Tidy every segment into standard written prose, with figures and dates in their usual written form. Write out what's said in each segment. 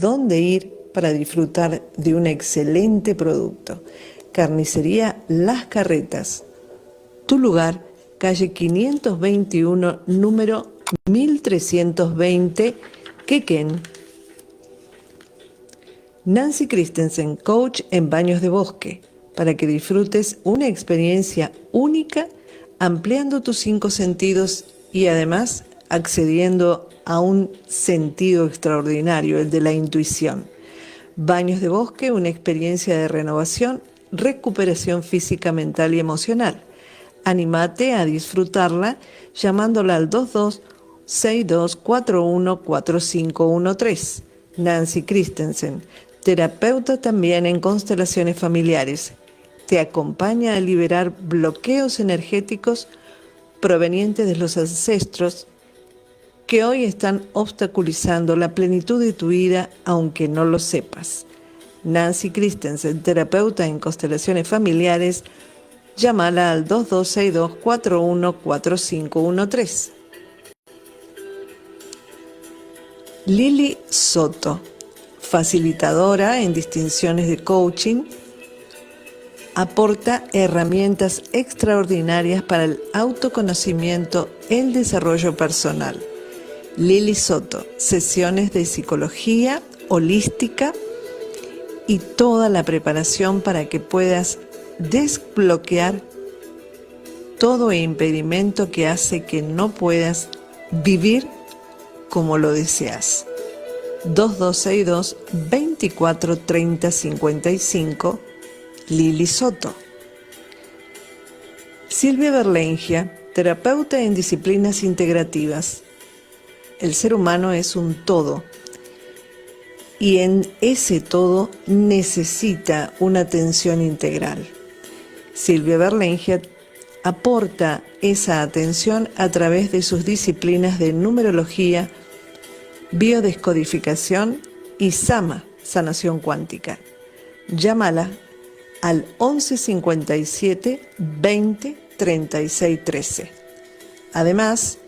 dónde ir para disfrutar de un excelente producto. Carnicería Las Carretas. Tu lugar, calle 521, número 1320, Quequén. Nancy Christensen, coach en baños de bosque, para que disfrutes una experiencia única, ampliando tus 5 sentidos y además accediendo a un sentido extraordinario, el de la intuición. Baños de bosque, una experiencia de renovación, recuperación física, mental y emocional. Anímate a disfrutarla llamándola al 2262414513. Nancy Christensen, terapeuta también en constelaciones familiares. Te acompaña a liberar bloqueos energéticos provenientes de los ancestros que hoy están obstaculizando la plenitud de tu vida, aunque no lo sepas. Nancy Christensen, terapeuta en constelaciones familiares, llámala al 2262414513. Lili Soto, facilitadora en distinciones de coaching, aporta herramientas extraordinarias para el autoconocimiento, el desarrollo personal. Lili Soto, sesiones de psicología holística y toda la preparación para que puedas desbloquear todo impedimento que hace que no puedas vivir como lo deseas. 2262 24 30 55, Lili Soto. Silvia Berlengia, terapeuta en disciplinas integrativas. El ser humano es un todo y en ese todo necesita una atención integral. Silvia Berlengia aporta esa atención a través de sus disciplinas de numerología, biodescodificación y Sama, sanación cuántica. Llámala al 11 57 20 36 13. Además,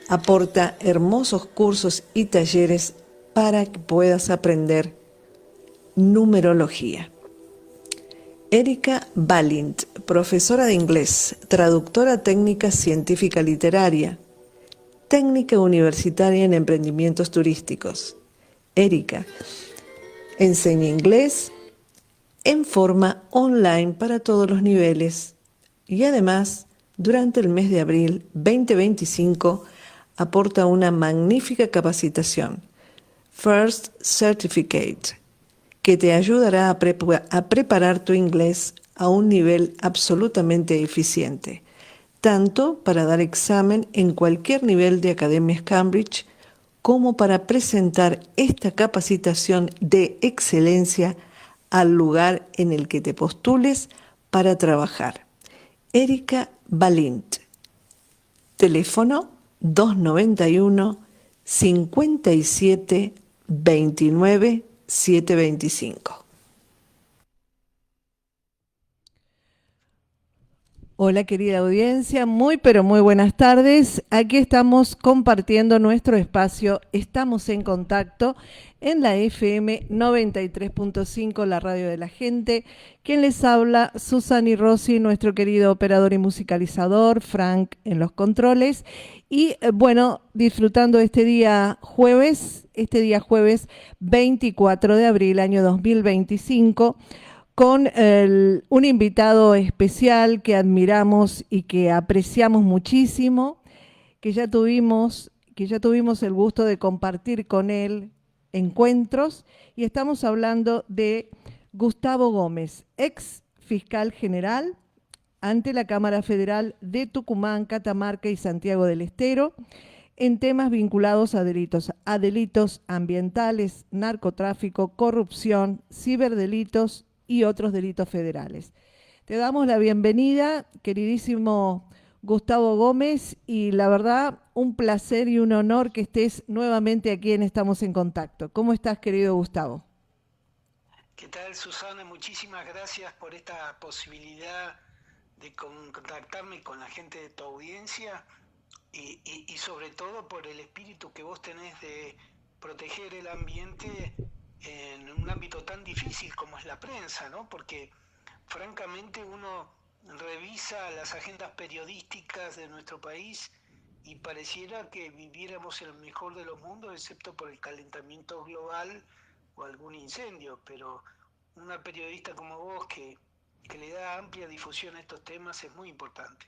aporta hermosos cursos y talleres para que puedas aprender numerología. Erika Balint, profesora de inglés, traductora técnica científica literaria, técnica universitaria en emprendimientos turísticos. Erika enseña inglés en forma online para todos los niveles y además, durante el mes de abril 2025, aporta una magnífica capacitación, First Certificate, que te ayudará a preparar tu inglés a un nivel absolutamente eficiente, tanto para dar examen en cualquier nivel de Academias Cambridge, como para presentar esta capacitación de excelencia al lugar en el que te postules para trabajar. Erika Balint, teléfono 291 57 29 725. Hola querida audiencia, muy pero muy buenas tardes. Aquí estamos compartiendo nuestro espacio, estamos en contacto en la FM 93.5, la radio de la gente. Quien les habla, Susani Rossi, nuestro querido operador y musicalizador, Frank en los controles. Y bueno, disfrutando este día jueves 24 de abril, año 2025, con un invitado especial que admiramos y que apreciamos muchísimo, que ya tuvimos el gusto de compartir con él encuentros, y estamos hablando de Gustavo Gómez, ex fiscal general ante la Cámara Federal de Tucumán, Catamarca y Santiago del Estero, en temas vinculados a delitos ambientales, narcotráfico, corrupción, ciberdelitos y otros delitos federales. Te damos la bienvenida, queridísimo Gustavo Gómez, y la verdad, un placer y un honor que estés nuevamente aquí en Estamos en Contacto. ¿Cómo estás, querido Gustavo? ¿Qué tal, Susana? Muchísimas gracias por esta posibilidad de contactarme con la gente de tu audiencia y sobre todo por el espíritu que vos tenés de proteger el ambiente ámbito tan difícil como es la prensa, ¿no? Porque francamente uno revisa las agendas periodísticas de nuestro país y pareciera que viviéramos en el mejor de los mundos, excepto por el calentamiento global o algún incendio, pero una periodista como vos que le da amplia difusión a estos temas es muy importante.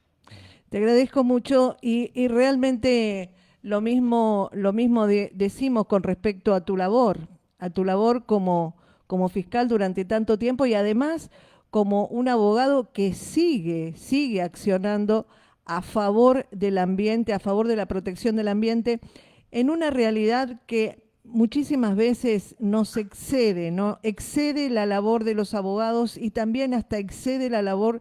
Te agradezco mucho y realmente lo mismo decimos con respecto a tu labor como fiscal durante tanto tiempo y además como un abogado que sigue accionando a favor del ambiente, a favor de la protección del ambiente, en una realidad que muchísimas veces nos excede, ¿no? Excede la labor de los abogados y también hasta excede la labor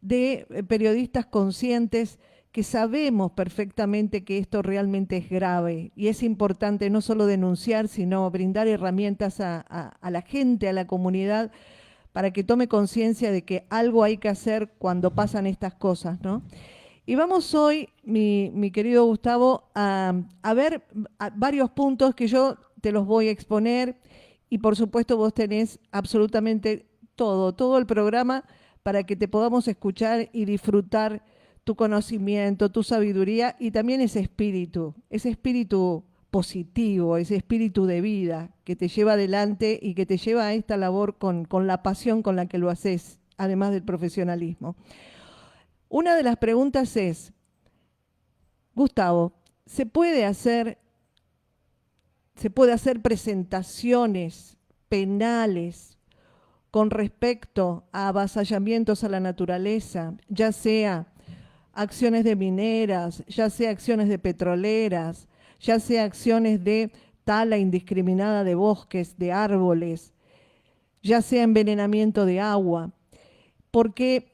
de periodistas conscientes que sabemos perfectamente que esto realmente es grave y es importante no solo denunciar, sino brindar herramientas a la gente, a la comunidad, para que tome conciencia de que algo hay que hacer cuando pasan estas cosas, ¿no? Y vamos hoy, mi querido Gustavo, a ver varios puntos que yo te los voy a exponer y por supuesto vos tenés absolutamente todo el programa para que te podamos escuchar y disfrutar tu conocimiento, tu sabiduría y también ese espíritu positivo, ese espíritu de vida que te lleva adelante y que te lleva a esta labor con la pasión con la que lo haces, además del profesionalismo. Una de las preguntas es, Gustavo, se puede hacer presentaciones penales con respecto a avasallamientos a la naturaleza, ya sea acciones de mineras, ya sea acciones de petroleras, ya sea acciones de tala indiscriminada de bosques, de árboles, ya sea envenenamiento de agua? Porque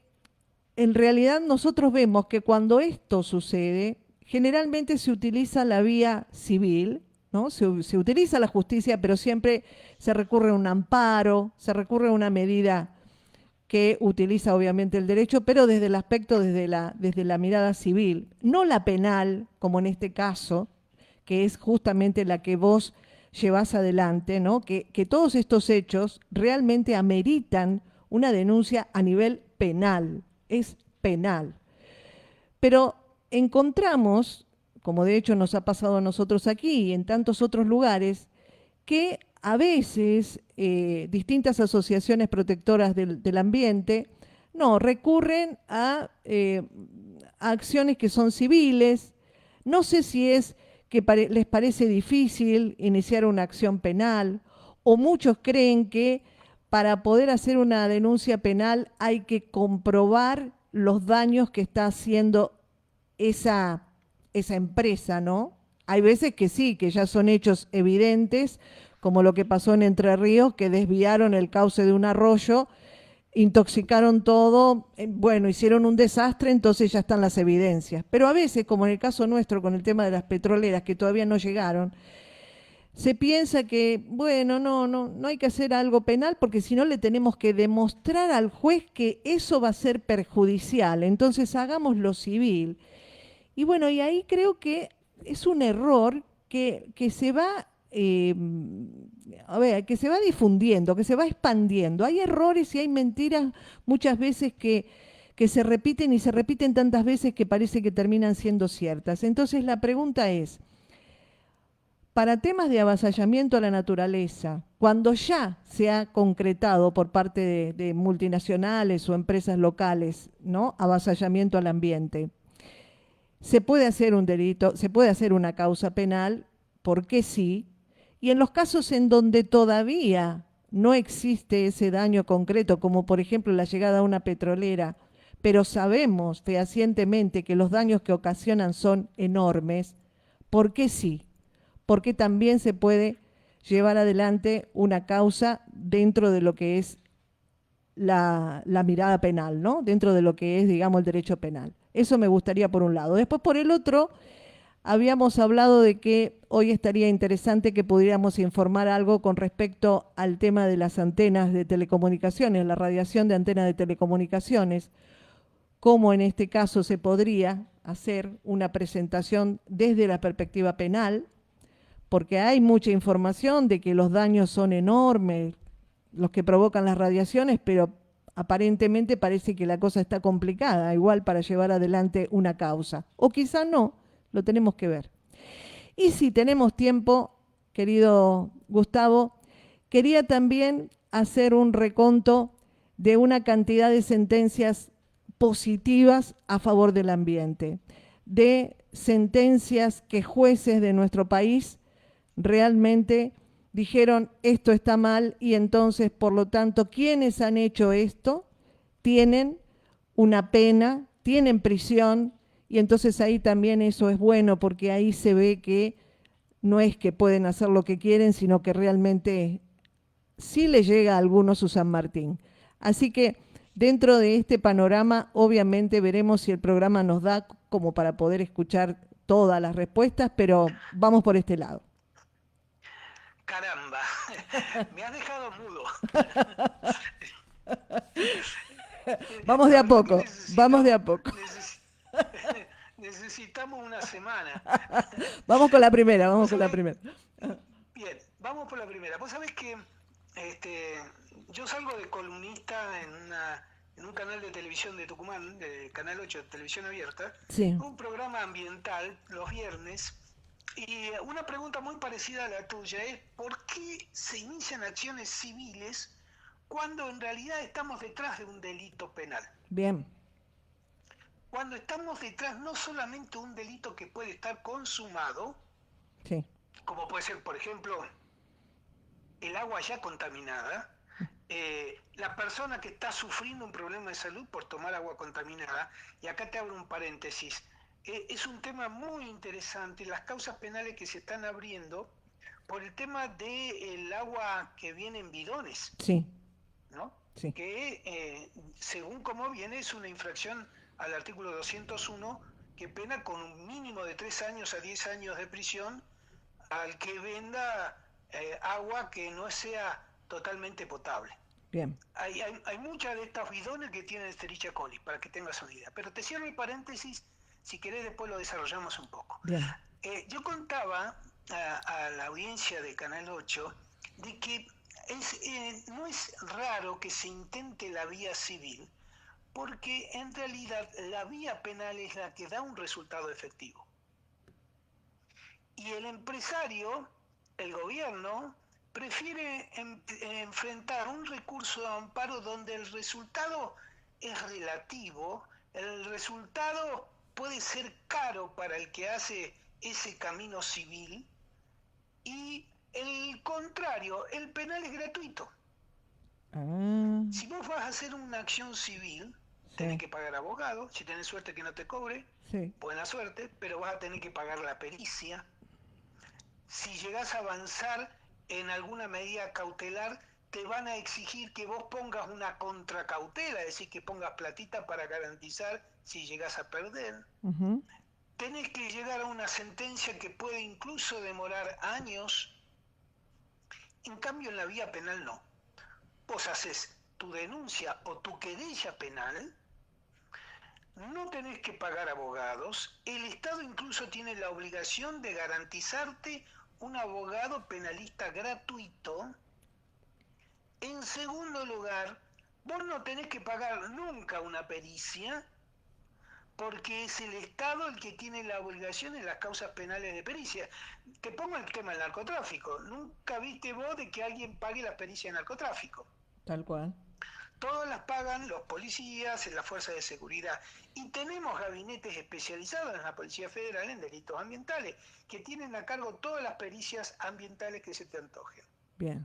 en realidad nosotros vemos que cuando esto sucede, generalmente se utiliza la vía civil, ¿no? Se utiliza la justicia, pero siempre se recurre a un amparo, se recurre a una medida que utiliza obviamente el derecho, pero desde el aspecto, desde la mirada civil, no la penal, como en este caso, que es justamente la que vos llevás adelante, ¿no? Que todos estos hechos realmente ameritan una denuncia a nivel penal, es penal. Pero encontramos, como de hecho nos ha pasado a nosotros aquí y en tantos otros lugares, que a veces distintas asociaciones protectoras del ambiente no recurren a acciones que son civiles. No sé si es que les parece difícil iniciar una acción penal o muchos creen que para poder hacer una denuncia penal hay que comprobar los daños que está haciendo esa empresa, ¿no? Hay veces que sí, que ya son hechos evidentes, como lo que pasó en Entre Ríos, que desviaron el cauce de un arroyo, intoxicaron todo, bueno, hicieron un desastre, entonces ya están las evidencias. Pero a veces, como en el caso nuestro con el tema de las petroleras, que todavía no llegaron, se piensa que, bueno, no hay que hacer algo penal porque si no le tenemos que demostrar al juez que eso va a ser perjudicial, entonces hagamos lo civil. Y bueno, y ahí creo que es un error que se va, que se va difundiendo, que se va expandiendo. Hay errores y hay mentiras muchas veces que se repiten y se repiten tantas veces que parece que terminan siendo ciertas. Entonces la pregunta es, para temas de avasallamiento a la naturaleza, cuando ya se ha concretado por parte de multinacionales o empresas locales, ¿no? Avasallamiento al ambiente, se puede hacer un delito, se puede hacer una causa penal, porque sí, y en los casos en donde todavía no existe ese daño concreto, como por ejemplo la llegada a una petrolera, pero sabemos fehacientemente que los daños que ocasionan son enormes, ¿por qué sí? Porque también se puede llevar adelante una causa dentro de lo que es la mirada penal, ¿no? Dentro de lo que es, digamos, el derecho penal. Eso me gustaría por un lado. Después, por el otro, habíamos hablado de que hoy estaría interesante que pudiéramos informar algo con respecto al tema de las antenas de telecomunicaciones, la radiación de antenas de telecomunicaciones, cómo en este caso se podría hacer una presentación desde la perspectiva penal, porque hay mucha información de que los daños son enormes, los que provocan las radiaciones, pero aparentemente parece que la cosa está complicada, igual para llevar adelante una causa. O quizá no, lo tenemos que ver. Y si tenemos tiempo, querido Gustavo, quería también hacer un reconto de una cantidad de sentencias positivas a favor del ambiente, de sentencias que jueces de nuestro país realmente dijeron esto está mal y entonces, por lo tanto, quienes han hecho esto tienen una pena, tienen prisión y entonces ahí también eso es bueno porque ahí se ve que no es que pueden hacer lo que quieren, sino que realmente sí le llega a algunos su San Martín. Así que dentro de este panorama, obviamente veremos si el programa nos da como para poder escuchar todas las respuestas, pero vamos por este lado. Caramba, me has dejado mudo. Vamos de La a verdad que poco, vamos de a poco. necesitamos una semana. Vamos con la primera, Vos vamos con la sabés, primera. bien, vamos por la primera. Vos sabés que este, yo salgo de columnista en un canal de televisión de Tucumán, de Canal 8 de Televisión Abierta, Sí, un programa ambiental los viernes. Y una pregunta muy parecida a la tuya es, ¿por qué se inician acciones civiles cuando en realidad estamos detrás de un delito penal? bien, Cuando estamos detrás no solamente un delito que puede estar consumado, sí, como puede ser, por ejemplo, el agua ya contaminada, la persona que está sufriendo un problema de salud por tomar agua contaminada, y acá te abro un paréntesis, es un tema muy interesante, las causas penales que se están abriendo por el tema del agua que viene en bidones, sí, ¿no? sí, Que según cómo viene es una infracción al artículo 201 que pena con un mínimo de 3 años a 10 años de prisión al que venda agua que no sea totalmente potable. bien, Hay muchas de estas bidones que tienen Escherichia coli, para que tengas una idea. Pero te cierro el paréntesis, si querés después lo desarrollamos un poco. bien, Yo contaba a la audiencia de Canal 8 de que no es raro que se intente la vía civil, porque en realidad la vía penal es la que da un resultado efectivo. Y el empresario, el gobierno, prefiere enfrentar un recurso de amparo donde el resultado es relativo, el resultado puede ser caro para el que hace ese camino civil y el contrario, el penal es gratuito. ah, Si vos vas a hacer una acción civil, tenés sí, que pagar abogado, si tenés suerte que no te cobre, sí, buena suerte, pero vas a tener que pagar la pericia. Si llegás a avanzar en alguna medida cautelar, te van a exigir que vos pongas una contracautela, es decir, que pongas platita para garantizar si llegás a perder. ujú, Tenés que llegar a una sentencia que puede incluso demorar años. En cambio, en la vía penal no. Vos haces tu denuncia o tu querella penal, no tenés que pagar abogados, el Estado incluso tiene la obligación de garantizarte un abogado penalista gratuito. En segundo lugar, vos no tenés que pagar nunca una pericia, porque es el Estado el que tiene la obligación en las causas penales de pericia. Te pongo el tema del narcotráfico. ¿Nunca viste vos de que alguien pague la pericia de narcotráfico? tal cual. Todas las pagan los policías, en las fuerzas de seguridad. Y tenemos gabinetes especializados en la Policía Federal en delitos ambientales, que tienen a cargo todas las pericias ambientales que se te antojen. Bien,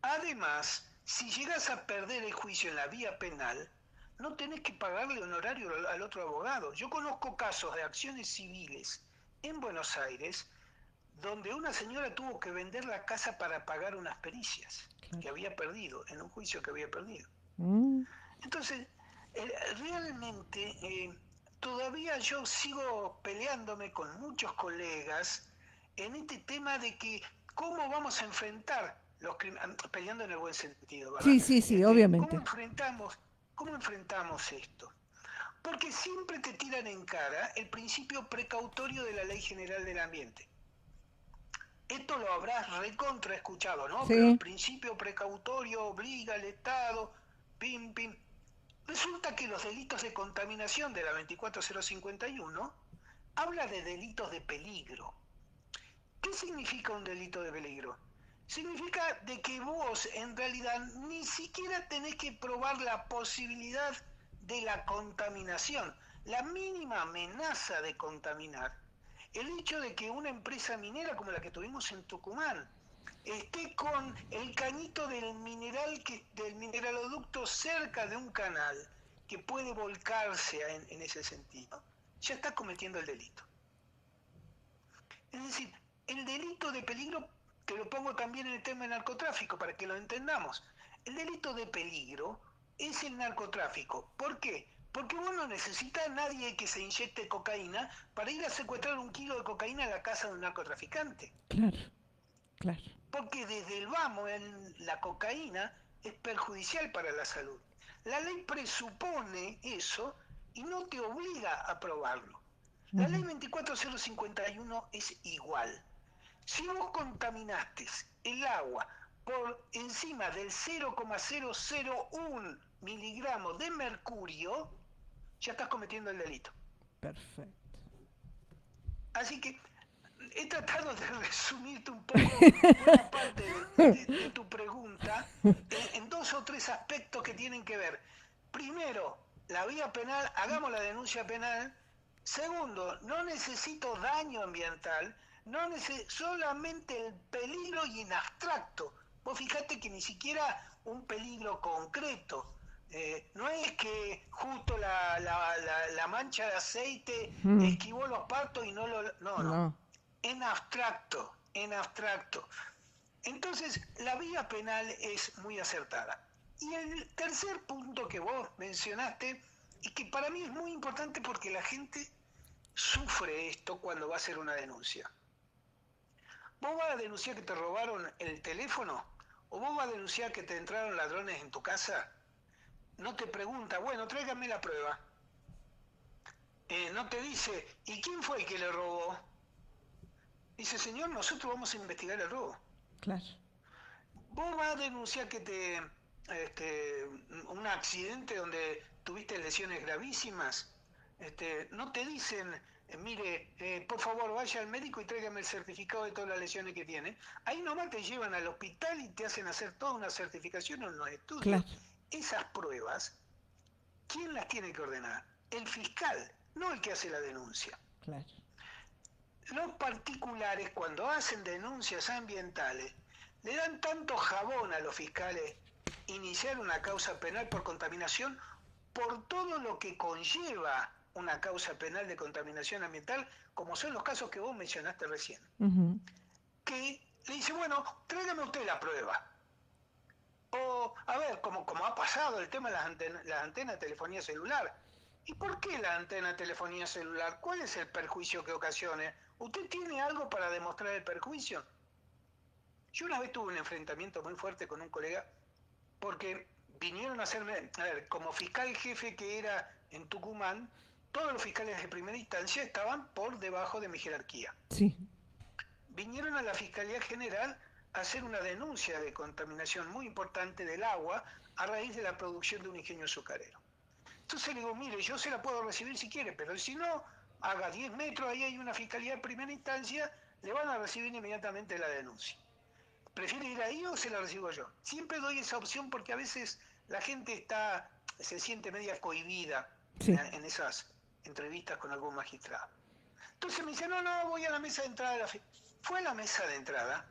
Además, si llegas a perder el juicio en la vía penal, no tenés que pagarle honorario al otro abogado. Yo conozco casos de acciones civiles en Buenos Aires donde una señora tuvo que vender la casa para pagar unas pericias claro. que había perdido, en un juicio que había perdido. Mm, Entonces, realmente todavía yo sigo peleándome con muchos colegas en este tema de que cómo vamos a enfrentar los crímenes, peleando en el buen sentido, ¿verdad? sí, sí, sí, obviamente. ¿Cómo enfrentamos esto? Porque siempre te tiran en cara el principio precautorio de la Ley General del Ambiente. Esto lo habrás recontra escuchado, ¿no? Pero el Sí, principio precautorio obliga al Estado, pim, pim. Resulta que los delitos de contaminación de la 24051 habla de delitos de peligro. ¿Qué significa un delito de peligro? Significa de que vos en realidad ni siquiera tenés que probar la posibilidad de la contaminación, la mínima amenaza de contaminar. El hecho de que una empresa minera como la que tuvimos en Tucumán esté con el cañito del mineral del mineraloducto cerca de un canal que puede volcarse en ese sentido, ya está cometiendo el delito. Es decir, el delito de peligro, te lo pongo también en el tema del narcotráfico para que lo entendamos. El delito de peligro es el narcotráfico. ¿Por qué? Porque vos no necesitas a nadie que se inyecte cocaína para ir a secuestrar 1 kilo de cocaína en la casa de un narcotraficante. claro, claro. Porque desde el vamos la cocaína es perjudicial para la salud. La ley presupone eso y no te obliga a probarlo. La ley 24051 es igual. Si vos contaminaste el agua por encima del 0,001 miligramos de mercurio, ya estás cometiendo el delito. Perfecto. Así que he tratado de resumirte un poco buena parte de tu pregunta en 2 o 3 aspectos que tienen que ver. Primero, la vía penal, hagamos la denuncia penal. Segundo, no necesito daño ambiental, solamente el peligro y en abstracto. Vos fijate que ni siquiera un peligro concreto. No es que justo la mancha de aceite esquivó los patos y no lo... No, no. No, En abstracto, en abstracto. Entonces, la vía penal es muy acertada. Y el tercer punto que vos mencionaste, y que para mí es muy importante porque la gente sufre esto cuando va a hacer una denuncia. ¿Vos vas a denunciar que te robaron el teléfono? ¿O vos vas a denunciar que te entraron ladrones en tu casa? No te pregunta, bueno, tráigame la prueba. No te dice, ¿y quién fue el que le robó? Dice, señor, nosotros vamos a investigar el robo. claro. Vos vas a denunciar que un accidente donde tuviste lesiones gravísimas. No te dicen, mire, por favor vaya al médico y tráigame el certificado de todas las lesiones que tiene. Ahí nomás te llevan al hospital y te hacen hacer toda una certificación o unos estudios. Claro, Esas pruebas, ¿quién las tiene que ordenar? El fiscal, no el que hace la denuncia. claro. Los particulares, cuando hacen denuncias ambientales, le dan tanto jabón a los fiscales iniciar una causa penal por contaminación por todo lo que conlleva una causa penal de contaminación ambiental, como son los casos que vos mencionaste recién. Que le dice, bueno, tráigame usted la prueba. O, a ver, como ha pasado el tema de las antenas de telefonía celular. ¿Y por qué la antena de telefonía celular? ¿Cuál es el perjuicio que ocasione? ¿Usted tiene algo para demostrar el perjuicio? Yo una vez tuve un enfrentamiento muy fuerte con un colega porque vinieron a hacerme, a ver, como fiscal jefe que era en Tucumán, todos los fiscales de primera instancia estaban por debajo de mi jerarquía. Sí. Vinieron a la Fiscalía General a hacer una denuncia de contaminación muy importante del agua a raíz de la producción de un ingenio azucarero. Entonces le digo, mire, yo se la puedo recibir si quiere, pero si no, haga 10 metros, ahí hay una fiscalía de primera instancia, le van a recibir inmediatamente la denuncia. ¿Prefiere ir ahí o se la recibo yo? Siempre doy esa opción porque a veces la gente se siente media cohibida Sí. en esas entrevistas con algún magistrado. Entonces me dice, no, voy a la mesa de entrada. Fue a la mesa de entrada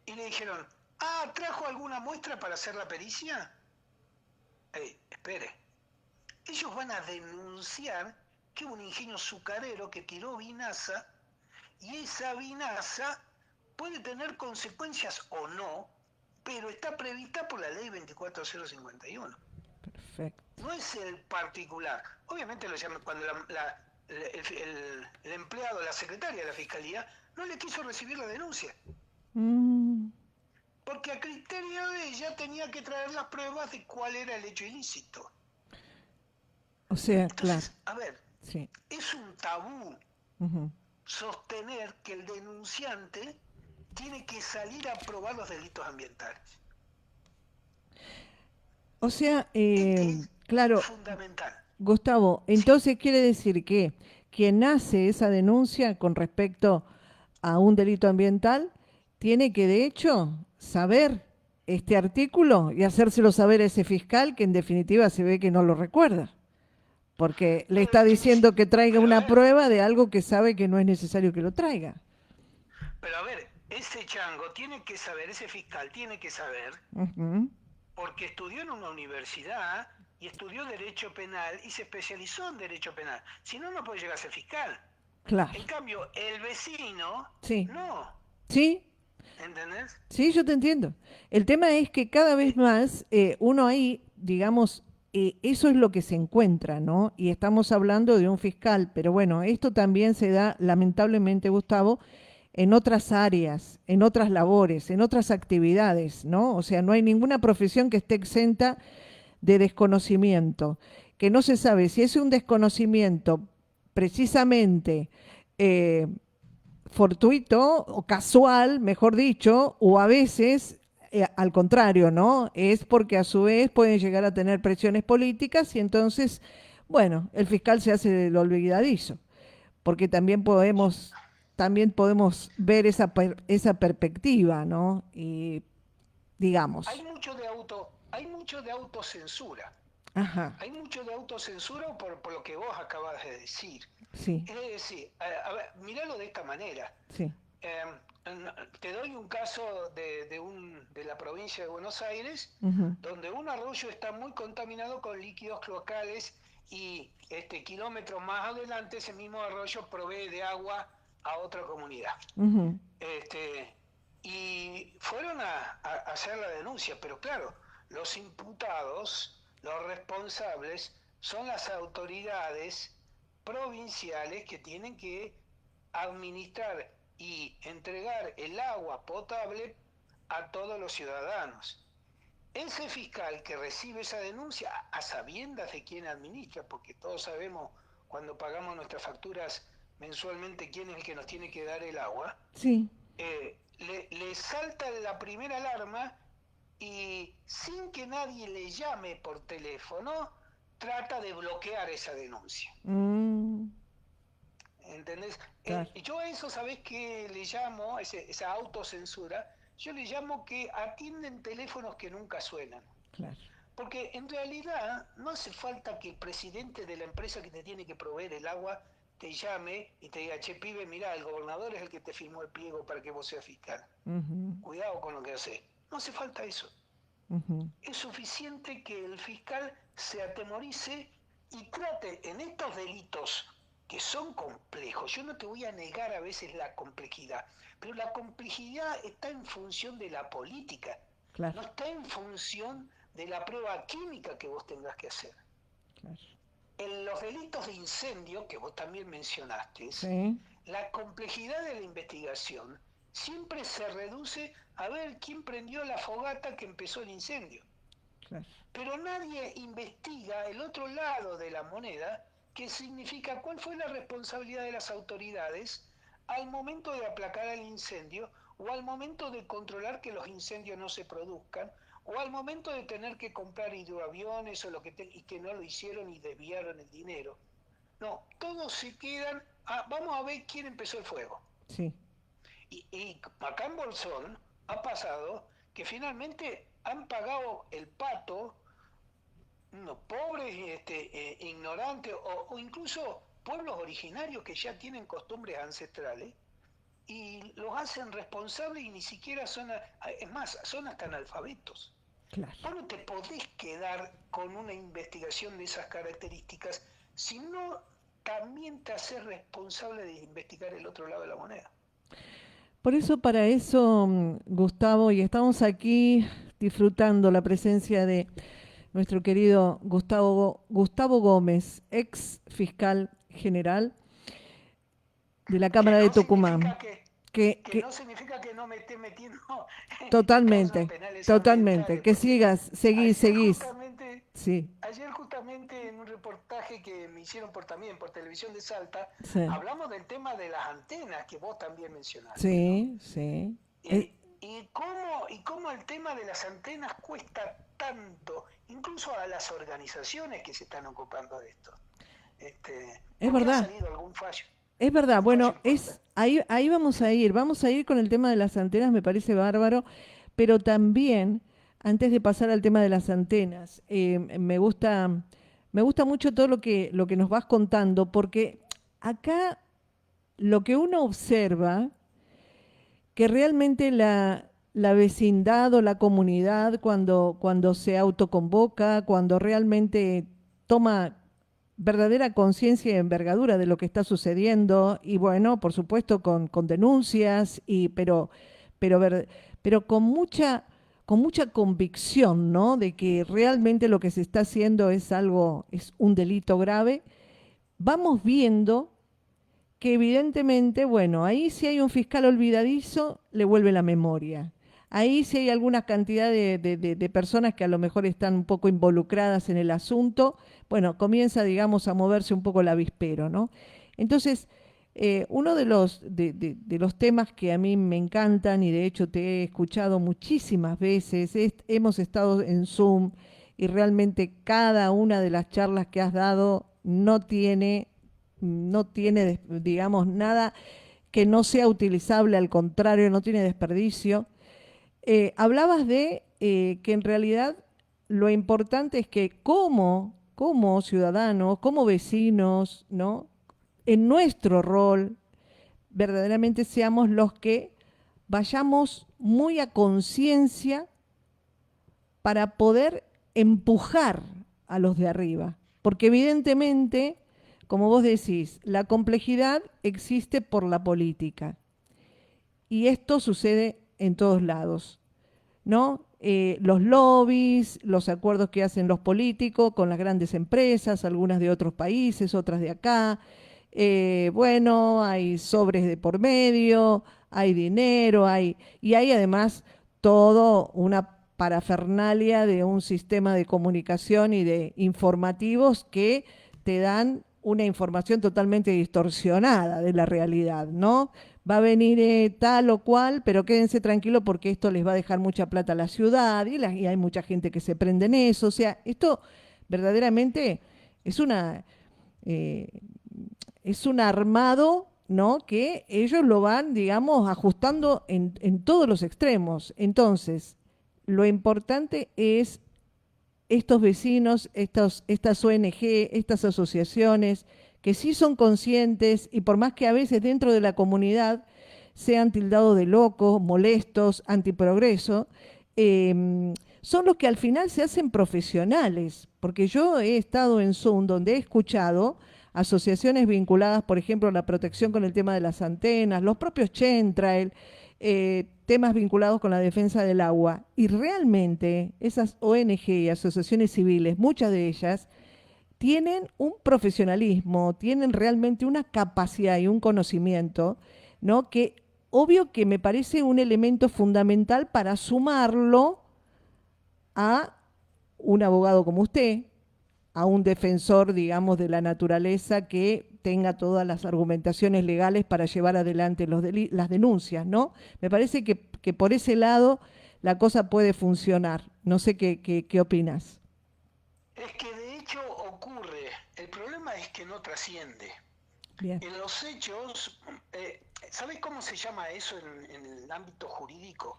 y le dijeron, ¿trajo alguna muestra para hacer la pericia? Espere. Ellos van a denunciar que un ingenio azucarero que tiró vinaza y esa vinaza puede tener consecuencias o no, pero está prevista por la ley 24051. Perfecto. No es el particular. Obviamente lo llaman cuando el empleado, la secretaria de la fiscalía, no le quiso recibir la denuncia. Porque a criterio de ella tenía que traer las pruebas de cuál era el hecho ilícito. O sea, Entonces, claro. a ver, Sí. es un tabú sostener que el denunciante tiene que salir a probar los delitos ambientales. O sea, Es claro, fundamental. Gustavo, Sí, entonces quiere decir que quien hace esa denuncia con respecto a un delito ambiental tiene que, de hecho, saber este artículo y hacérselo saber a ese fiscal que en definitiva se ve que no lo recuerda, porque le está diciendo que traiga pero a una ver, prueba de algo que sabe que no es necesario que lo traiga. pero a ver, ese chango tiene que saber, ese fiscal tiene que saber, Ujú. porque estudió en una universidad y estudió Derecho Penal y se especializó en Derecho Penal. Si no, no puede llegar a ser fiscal. Claro, En cambio, el vecino, sí, no. sí, ¿Entendés? sí, yo te entiendo. El tema es que cada vez Eh, más uno ahí, digamos, eso es lo que se encuentra, ¿no? Y estamos hablando de un fiscal, pero bueno, esto también se da, lamentablemente, Gustavo, en otras áreas, en otras labores, en otras actividades, ¿no? O sea, no hay ninguna profesión que esté exenta de desconocimiento, que no se sabe si es un desconocimiento precisamente eh, fortuito o casual, mejor dicho, o a veces al contrario, ¿no? Es porque a su vez pueden llegar a tener presiones políticas y entonces, bueno, el fiscal se hace del olvidadizo, porque también podemos ver esa perspectiva, ¿no? Y digamos, hay mucho de autocensura. ajá, Hay mucho de autocensura por lo que vos acabas de decir. sí, Es decir, a ver, míralo de esta manera. sí, Eh, Te doy un caso de la provincia de Buenos Aires, ujú, donde un arroyo está muy contaminado con líquidos cloacales y kilómetros más adelante ese mismo arroyo provee de agua a otra comunidad. ujú, Este, y fueron a hacer la denuncia, pero claro, los imputados, los responsables, son las autoridades provinciales que tienen que administrar y entregar el agua potable a todos los ciudadanos. Ese fiscal que recibe esa denuncia a sabiendas de quién administra, porque todos sabemos cuando pagamos nuestras facturas mensualmente quién es el que nos tiene que dar el agua, sí, le salta la primera alarma y sin que nadie le llame por teléfono, trata de bloquear esa denuncia. mm, ¿Entendés? claro, Yo a eso, ¿sabés qué le llamo? Esa autocensura, yo le llamo que atienden teléfonos que nunca suenan. claro, Porque en realidad no hace falta que el presidente de la empresa que te tiene que proveer el agua te llame y te diga, che, pibe, mirá, el gobernador es el que te firmó el pliego para que vos seas fiscal. ujú, Cuidado con lo que haces. No hace falta eso. ujú, Es suficiente que el fiscal se atemorice y trate en estos delitos que son complejos. Yo no te voy a negar a veces la complejidad, pero la complejidad está en función de la política, claro, no está en función de la prueba química que vos tengas que hacer. claro, En los delitos de incendio, que vos también mencionaste, sí, la complejidad de la investigación siempre se reduce a ver quién prendió la fogata que empezó el incendio. claro, Pero nadie investiga el otro lado de la moneda, que significa cuál fue la responsabilidad de las autoridades al momento de aplacar el incendio o al momento de controlar que los incendios no se produzcan o al momento de tener que comprar hidroaviones o y que no lo hicieron y desviaron el dinero. No, todos se quedan, vamos a ver quién empezó el fuego. sí, Y acá en Bolsón ha pasado que finalmente han pagado el pato unos pobres, ignorantes o incluso pueblos originarios que ya tienen costumbres ancestrales y los hacen responsables y ni siquiera es más, son hasta analfabetos. claro. Vos no te podés quedar con una investigación de esas características si no también te haces responsable de investigar el otro lado de la moneda. Por eso, para eso, Gustavo, y estamos aquí disfrutando la presencia de nuestro querido Gustavo Gómez, ex fiscal general de la Que Cámara de no Tucumán, significa que, que que no significa que no me esté metiendo en causas totalmente, penales totalmente, ambientales, que porque sigas, ayer seguís, justamente, sí, ayer justamente en un reportaje que me hicieron también por Televisión de Salta, sí, hablamos del tema de las antenas que vos también mencionaste, ¿no? sí, sí, Eh, Y cómo el tema de las antenas cuesta tanto, incluso a las organizaciones que se están ocupando de esto. es Porque ha verdad. salido algún fallo, Es verdad, un fallo bueno, importante. ahí vamos a ir con el tema de las antenas, me parece bárbaro, pero también, antes de pasar al tema de las antenas, me gusta mucho todo lo que nos vas contando, porque acá lo que uno observa, que realmente la vecindad o la comunidad, cuando se autoconvoca, cuando realmente toma verdadera conciencia y envergadura de lo que está sucediendo, y bueno, por supuesto con denuncias, pero, pero con mucha convicción, ¿no? De que realmente lo que se está haciendo es algo, es un delito grave, vamos viendo que evidentemente, bueno, ahí si hay un fiscal olvidadizo, le vuelve la memoria. Ahí si hay alguna cantidad de personas que a lo mejor están un poco involucradas en el asunto, bueno, comienza, digamos, a moverse un poco el avispero, ¿no? Entonces, uno de los temas que a mí me encantan y de hecho te he escuchado muchísimas veces, hemos estado en Zoom y realmente cada una de las charlas que has dado no tiene, digamos, nada que no sea utilizable, al contrario, no tiene desperdicio. Hablabas de que en realidad lo importante es que como ciudadanos, como vecinos, ¿no? En nuestro rol, verdaderamente seamos los que vayamos muy a conciencia para poder empujar a los de arriba. Porque evidentemente, como vos decís, la complejidad existe por la política. Y esto sucede en todos lados, ¿no? Los lobbies, los acuerdos que hacen los políticos con las grandes empresas, algunas de otros países, otras de acá. Bueno, hay sobres de por medio, hay dinero, y hay además todo una parafernalia de un sistema de comunicación y de informativos que te dan una información totalmente distorsionada de la realidad, ¿no? Va a venir tal o cual, pero quédense tranquilos porque esto les va a dejar mucha plata a la ciudad y hay mucha gente que se prende en eso. O sea, esto verdaderamente es eh, es un armado, ¿no? Que ellos lo van, digamos, ajustando en todos los extremos. Entonces, lo importante es estos vecinos, estas ONG, estas asociaciones, que sí son conscientes y por más que a veces dentro de la comunidad sean tildados de locos, molestos, antiprogreso, son los que al final se hacen profesionales, porque yo he estado en Zoom donde he escuchado asociaciones vinculadas, por ejemplo, a la protección con el tema de las antenas, los propios Chentrail, temas vinculados con la defensa del agua. Y realmente esas ONG y asociaciones civiles, muchas de ellas, tienen un profesionalismo, tienen realmente una capacidad y un conocimiento, ¿no? Que obvio que me parece un elemento fundamental para sumarlo a un abogado como usted, a un defensor, digamos, de la naturaleza que tenga todas las argumentaciones legales para llevar adelante las denuncias, ¿no? Me parece que por ese lado la cosa puede funcionar. No sé qué opinas. Es que de hecho ocurre, el problema es que no trasciende. Bien. En los hechos, ¿sabes cómo se llama eso en el ámbito jurídico?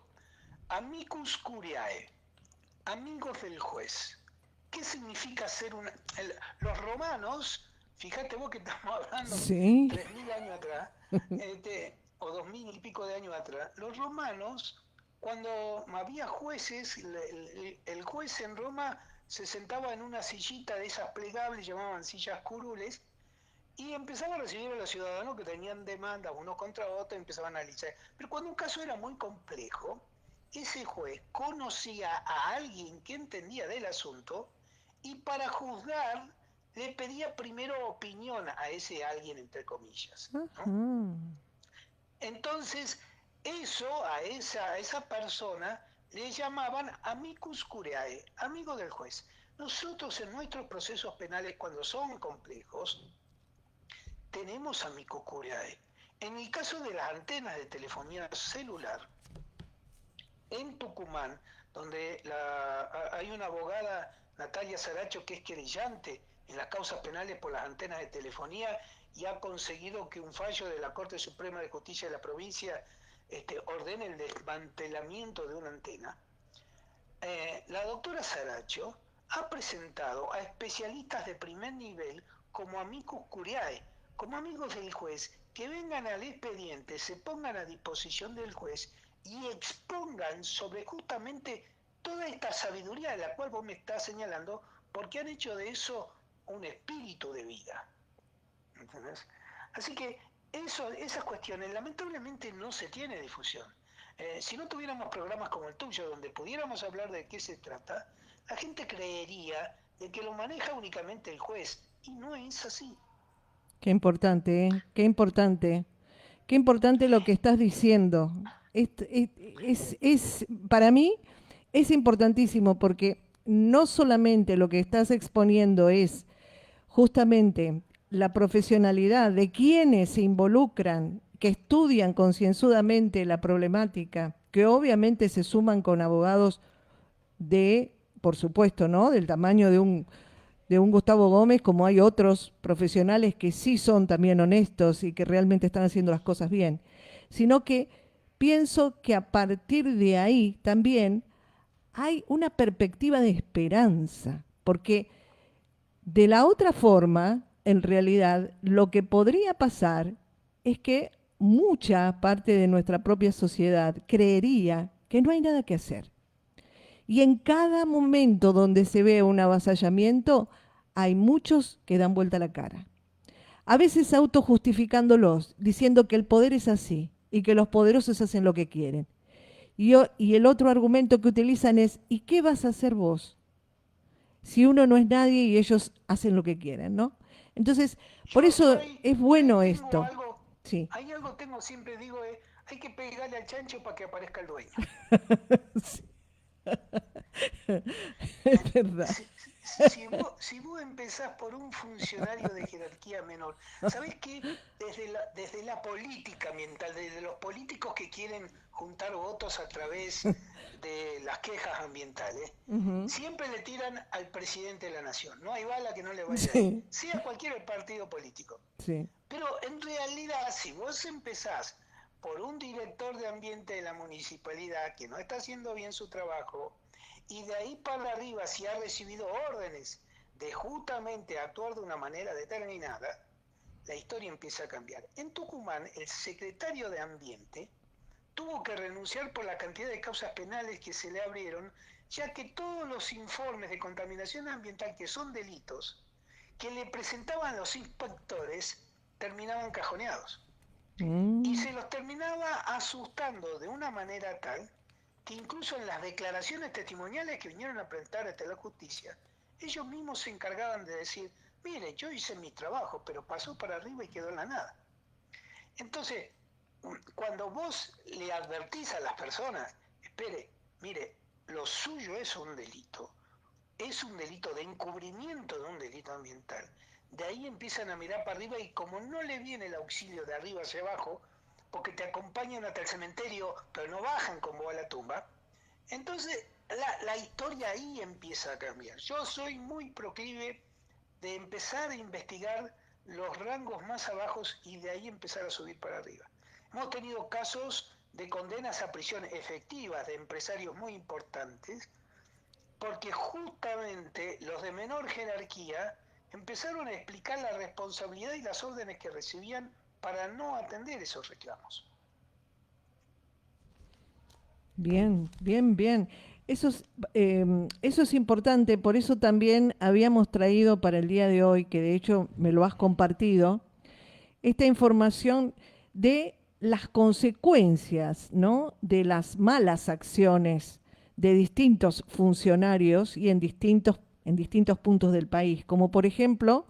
Amicus curiae, amigos del juez. ¿Qué significa ser una... los romanos, fíjate vos que estamos hablando Sí. 3.000 años atrás, o 2.000 y pico de años atrás, los romanos, cuando había jueces, el juez en Roma se sentaba en una sillita de esas plegables, llamaban sillas curules, y empezaba a recibir a los ciudadanos que tenían demandas unos contra otros, empezaban a analizar. Pero cuando un caso era muy complejo, ese juez conocía a alguien que entendía del asunto y para juzgar le pedía primero opinión a ese alguien, entre comillas, ¿no? Ajá. Entonces, eso a esa persona le llamaban amicus curiae, amigo del juez. Nosotros en nuestros procesos penales, cuando son complejos, tenemos amicus curiae. En el caso de las antenas de telefonía celular, en Tucumán, donde hay una abogada, Natalia Saracho, que es querellante en las causas penales por las antenas de telefonía y ha conseguido que un fallo de la Corte Suprema de Justicia de la provincia ordene el desmantelamiento de una antena. La doctora Saracho ha presentado a especialistas de primer nivel como amicus curiae, como amigos del juez, que vengan al expediente, se pongan a disposición del juez y expongan sobre justamente toda esta sabiduría de la cual vos me estás señalando, porque han hecho de eso un espíritu de vida. ¿Entendés? Así que esas cuestiones lamentablemente no se tiene difusión. Si no tuviéramos programas como el tuyo, donde pudiéramos hablar de qué se trata, la gente creería de que lo maneja únicamente el juez, y no es así. Qué importante, ¿eh? Qué importante. Qué importante lo que estás diciendo. Para mí es importantísimo porque no solamente lo que estás exponiendo es justamente la profesionalidad de quienes se involucran, que estudian concienzudamente la problemática, que obviamente se suman con abogados de, por supuesto, ¿no? Del tamaño de un Gustavo Gómez, como hay otros profesionales que sí son también honestos y que realmente están haciendo las cosas bien, sino que pienso que a partir de ahí también hay una perspectiva de esperanza, porque de la otra forma, en realidad, lo que podría pasar es que mucha parte de nuestra propia sociedad creería que no hay nada que hacer. Y en cada momento donde se ve un avasallamiento, hay muchos que dan vuelta la cara. A veces autojustificándolos, diciendo que el poder es así y que los poderosos hacen lo que quieren. Y el otro argumento que utilizan es, ¿y qué vas a hacer vos? Si uno no es nadie y ellos hacen lo que quieren, ¿no? Entonces, por eso es Yo ahí bueno tengo esto. algo, Sí. hay algo tengo, siempre digo, hay que pegarle al chancho para que aparezca el dueño. Sí. Es verdad. Si vos empezás por un funcionario de jerarquía menor, ¿sabés qué? Desde la política ambiental, desde los políticos que quieren juntar votos a través de las quejas ambientales, Ujú. siempre le tiran al presidente de la nación. No hay bala que no le vaya a ir, Sí, sea cualquier partido político. sí. Pero en realidad, si vos empezás por un director de ambiente de la municipalidad que no está haciendo bien su trabajo, y de ahí para arriba, si ha recibido órdenes de justamente actuar de una manera determinada, la historia empieza a cambiar. En Tucumán, el secretario de Ambiente tuvo que renunciar por la cantidad de causas penales que se le abrieron, ya que todos los informes de contaminación ambiental, que son delitos, que le presentaban los inspectores, terminaban cajoneados. Y Mm, se los terminaba asustando de una manera tal que incluso en las declaraciones testimoniales que vinieron a presentar ante la justicia, ellos mismos se encargaban de decir, mire, yo hice mi trabajo, pero pasó para arriba y quedó en la nada. Entonces, cuando vos le advertís a las personas, espere, mire, lo suyo es un delito de encubrimiento de un delito ambiental. De ahí empiezan a mirar para arriba y como no le viene el auxilio de arriba hacia abajo, porque te acompañan hasta el cementerio, pero no bajan con vos a la tumba, entonces la historia ahí empieza a cambiar. Yo soy muy proclive de empezar a investigar los rangos más abajos y de ahí empezar a subir para arriba. Hemos tenido casos de condenas a prisión efectivas de empresarios muy importantes porque justamente los de menor jerarquía empezaron a explicar la responsabilidad y las órdenes que recibían para no atender esos reclamos. bien, bien, bien. Eso eso es importante, por eso también habíamos traído para el día de hoy, que de hecho me lo has compartido, esta información de las consecuencias, ¿no? De las malas acciones de distintos funcionarios y en distintos puntos del país, como por ejemplo,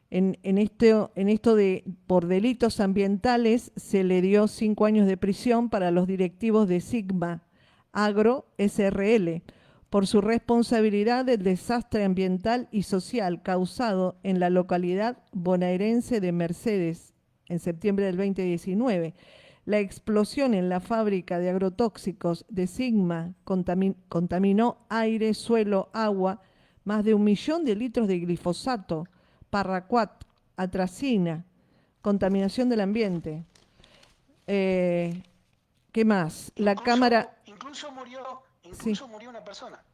en esto de por delitos ambientales se le dio 5 años de prisión para los directivos de Sigma Agro SRL por su responsabilidad del desastre ambiental y social causado en la localidad bonaerense de Mercedes en septiembre del 2019. La explosión en la fábrica de agrotóxicos de Sigma contaminó aire, suelo, agua, más de 1 millón de litros de glifosato, parraquat, atracina, contaminación del ambiente. ¿Qué más? La Cámara... Incluso Sí, murió una persona.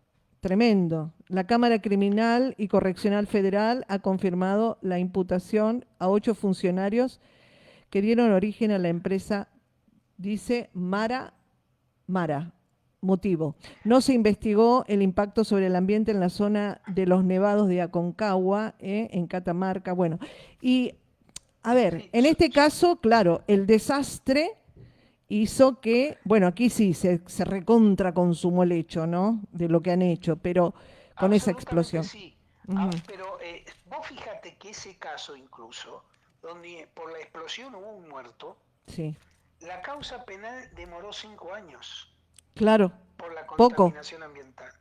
tremendo. La Cámara Criminal y Correccional Federal ha confirmado la imputación a 8 funcionarios que dieron origen a la empresa, dice Mara. Motivo: no se investigó el impacto sobre el ambiente en la zona de los nevados de Aconcagua, en Catamarca. Bueno, y a ver, Sí, en este caso, claro, el desastre hizo que, bueno, aquí sí se recontra consumó el hecho, ¿no? De lo que han hecho, pero con esa absolutamente explosión. sí. Ujú. Pero vos fíjate que ese caso incluso, donde por la explosión hubo un muerto, Sí, la causa penal demoró 5 años claro, por la poco, contaminación ambiental.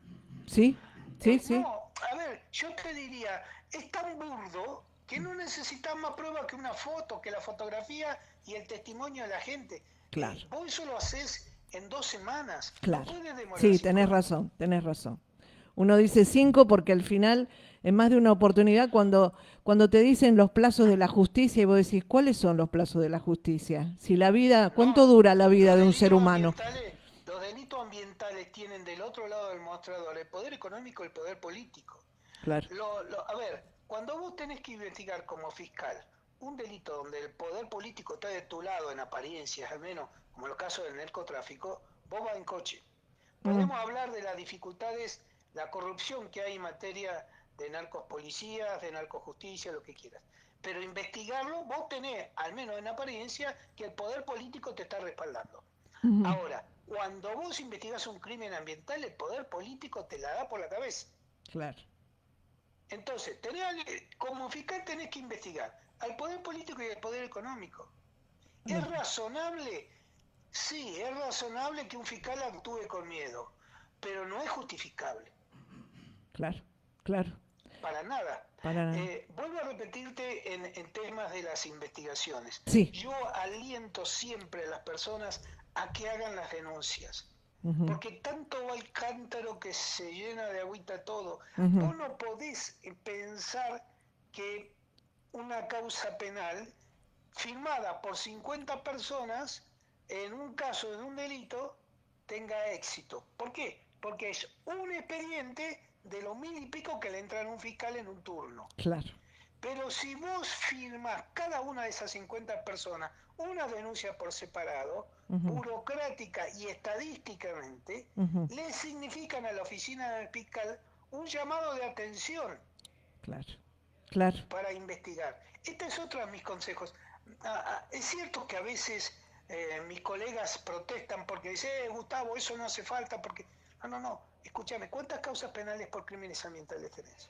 sí, sí, sí, No, a ver, yo te diría, es tan burdo que no necesitas más pruebas que una foto, que la fotografía y el testimonio de la gente. claro, Vos eso lo haces en 2 semanas, no claro. puedes demorar Sí, 5 tenés años. razón, tenés razón. Uno dice 5 porque al final, en más de una oportunidad, cuando te dicen los plazos de la justicia y vos decís, ¿cuáles son los plazos de la justicia? Si la vida, ¿cuánto No, dura la vida de un ser humano? los delitos ambientales tienen del otro lado del mostrador el poder económico y el poder político. Claro. A ver, cuando vos tenés que investigar como fiscal un delito donde el poder político está de tu lado en apariencias, al menos como en el caso del narcotráfico, vos vas en coche. Mm, Podemos hablar de las dificultades, la corrupción que hay en materia de narcos policías, de narcojusticia, lo que quieras. Pero investigarlo, vos tenés, al menos en apariencia, que el poder político te está respaldando. ujú, Ahora, cuando vos investigas un crimen ambiental, el poder político te la da por la cabeza. claro. Entonces, como fiscal tenés que investigar al poder político y al poder económico. ¿Es Lógico. razonable? Sí, es razonable que un fiscal actúe con miedo, pero no es justificable, Claro, claro, para nada. para nada. Vuelvo a repetirte en temas de las investigaciones. Sí. Yo aliento siempre a las personas a que hagan las denuncias, Ujú, porque tanto va el cántaro que se llena de agüita todo. ujú, Vos no podés pensar que una causa penal firmada por 50 personas en un caso de un delito tenga éxito. ¿Por qué? Porque es un expediente de los 1000 y pico que le entran a un fiscal en un turno. claro. Pero si vos firmás cada una de esas 50 personas una denuncia por separado, Ujú, burocrática y estadísticamente, ujú, le significan a la oficina del fiscal un llamado de atención claro, claro. para investigar. Este es otro de mis consejos. Es cierto que a veces mis colegas protestan porque dicen, Gustavo, eso no hace falta porque... No, escúchame, ¿cuántas causas penales por crímenes ambientales tenés?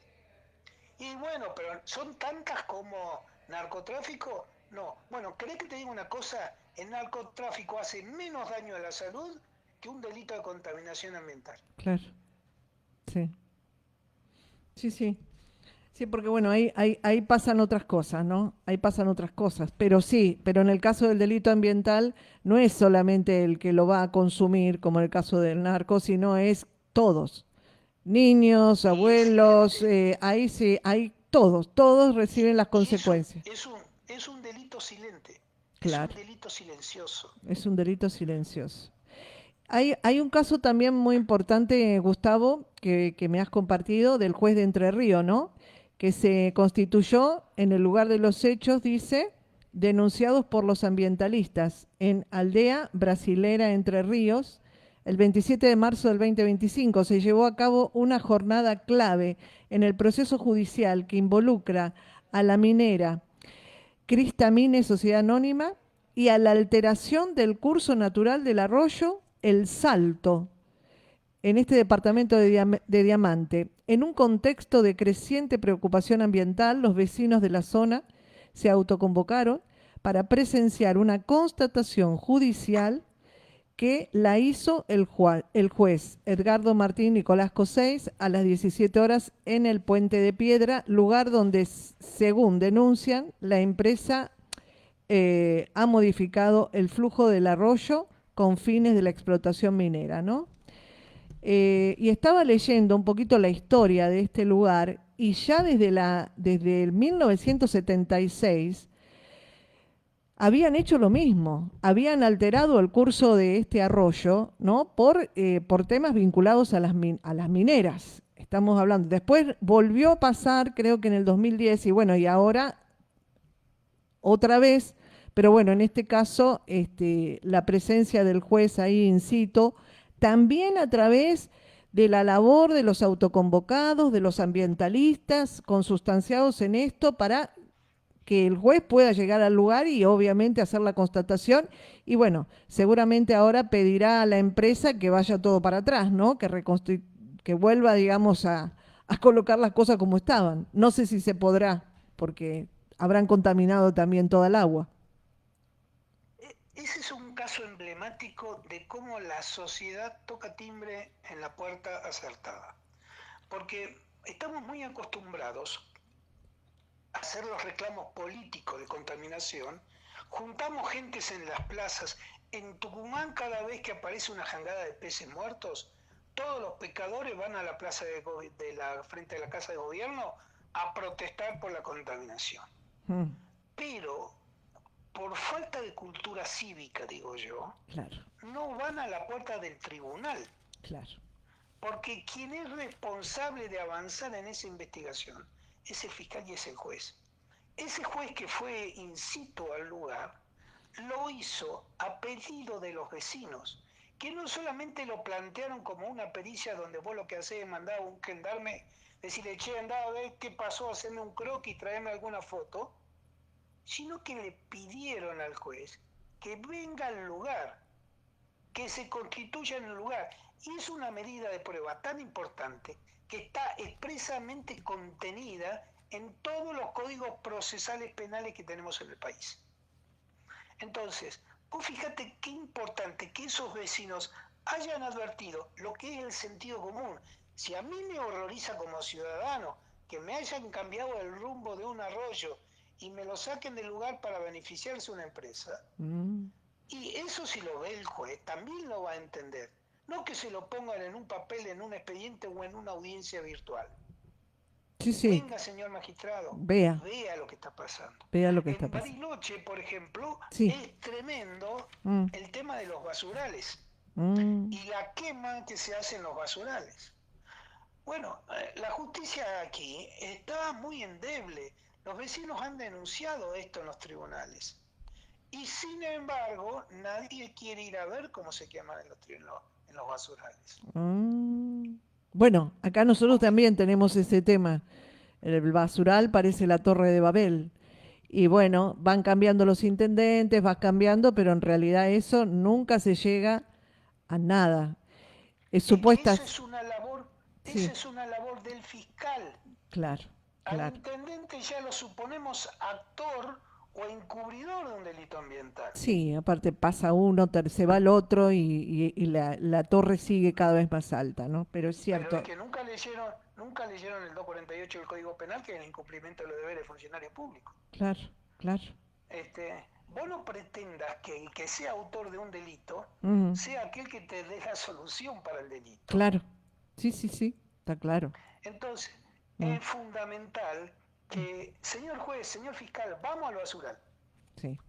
Y bueno, pero ¿son tantas como narcotráfico? No. Bueno, ¿querés que te diga una cosa? El narcotráfico hace menos daño a la salud que un delito de contaminación ambiental. Claro, sí, sí, sí. Sí, porque bueno, ahí pasan otras cosas, ¿no? Ahí pasan otras cosas. Pero sí, pero en el caso del delito ambiental no es solamente el que lo va a consumir, como en el caso del narco, sino es todos. Niños, Y abuelos, ahí sí, ahí todos reciben las Y eso consecuencias. es un delito silente, es un Claro, delito silencioso. es un delito silencioso. Hay un caso también muy importante, Gustavo, que me has compartido, del juez de Entre Ríos, ¿no? Que se constituyó en el lugar de los hechos, dice, denunciados por los ambientalistas en Aldea Brasilera Entre Ríos. El 27 de marzo del 2025 se llevó a cabo una jornada clave en el proceso judicial que involucra a la minera Cristamine Sociedad Anónima y a la alteración del curso natural del arroyo El Salto, en este departamento de Diamante. En un contexto de creciente preocupación ambiental, los vecinos de la zona se autoconvocaron para presenciar una constatación judicial que la hizo el juez Edgardo Martín Nicolás Coseis a las 17 horas en el Puente de Piedra, lugar donde, según denuncian, la empresa ha modificado el flujo del arroyo con fines de la explotación minera, ¿no? Y estaba leyendo un poquito la historia de este lugar y ya desde el 1976 habían hecho lo mismo, habían alterado el curso de este arroyo, ¿no? Por temas vinculados a las mineras. Estamos hablando. Después volvió a pasar, creo que en el 2010, y bueno, y ahora otra vez, pero bueno, en este caso, la presencia del juez ahí in situ, también a través de la labor de los autoconvocados, de los ambientalistas, consustanciados en esto para que el juez pueda llegar al lugar y obviamente hacer la constatación. Y bueno, seguramente ahora pedirá a la empresa que vaya todo para atrás, ¿no? Que vuelva, digamos, a colocar las cosas como estaban. No sé si se podrá, porque habrán contaminado también toda el agua. Ese es un caso emblemático de cómo la sociedad toca timbre en la puerta acertada. Porque estamos muy acostumbrados hacer los reclamos políticos de contaminación, juntamos gentes en las plazas. En Tucumán, cada vez que aparece una jangada de peces muertos, todos los pecadores van a la plaza frente a la Casa de Gobierno a protestar por la contaminación. Pero por falta de cultura cívica, digo yo, Claro, no van a la puerta del tribunal. claro. Porque quien es responsable de avanzar en esa investigación es el fiscal y es el juez. Ese juez que fue in situ al lugar lo hizo a pedido de los vecinos, que no solamente lo plantearon como una pericia donde vos lo que hacés es mandar a un gendarme, decirle, che, andá a ver qué pasó, hacerme un croquis, traerme alguna foto, sino que le pidieron al juez que venga al lugar, que se constituya en el lugar. Y es una medida de prueba tan importante que está expresamente contenida en todos los códigos procesales penales que tenemos en el país. Entonces, vos fíjate qué importante que esos vecinos hayan advertido lo que es el sentido común. Si a mí me horroriza como ciudadano que me hayan cambiado el rumbo de un arroyo y me lo saquen del lugar para beneficiarse una empresa, y eso si lo ve el juez también lo va a entender. No que se lo pongan en un papel, en un expediente o en una audiencia virtual. Sí, sí, Venga, señor magistrado, vea lo que está pasando. lo que está En pasando. Bariloche, por ejemplo, Sí. es tremendo Mm, el tema de los basurales mm, y la quema que se hace en los basurales. Bueno, la justicia aquí está muy endeble. Los vecinos han denunciado esto en los tribunales. Y sin embargo, nadie quiere ir a ver cómo se queman en los basurales. Bueno, acá nosotros también tenemos ese tema. El basural parece la Torre de Babel. Y bueno, van cambiando los intendentes, va cambiando, pero en realidad eso nunca se llega a nada. Es Es que supuesta. esa Sí, es una labor del fiscal. claro, Al claro. intendente ya lo suponemos actor o encubridor de un delito ambiental. Sí, aparte pasa uno, se va el otro y la torre sigue cada vez más alta, ¿no? Pero es Pero es cierto, que nunca leyeron el 248 del Código Penal, que es el incumplimiento de los deberes de funcionario público. claro, claro. Vos no pretendas que el que sea autor de un delito sea aquel que te dé la solución para el delito. Claro, sí, sí, sí, está claro. Entonces, es fundamental que, señor juez, señor fiscal, vamos al basural. Sí.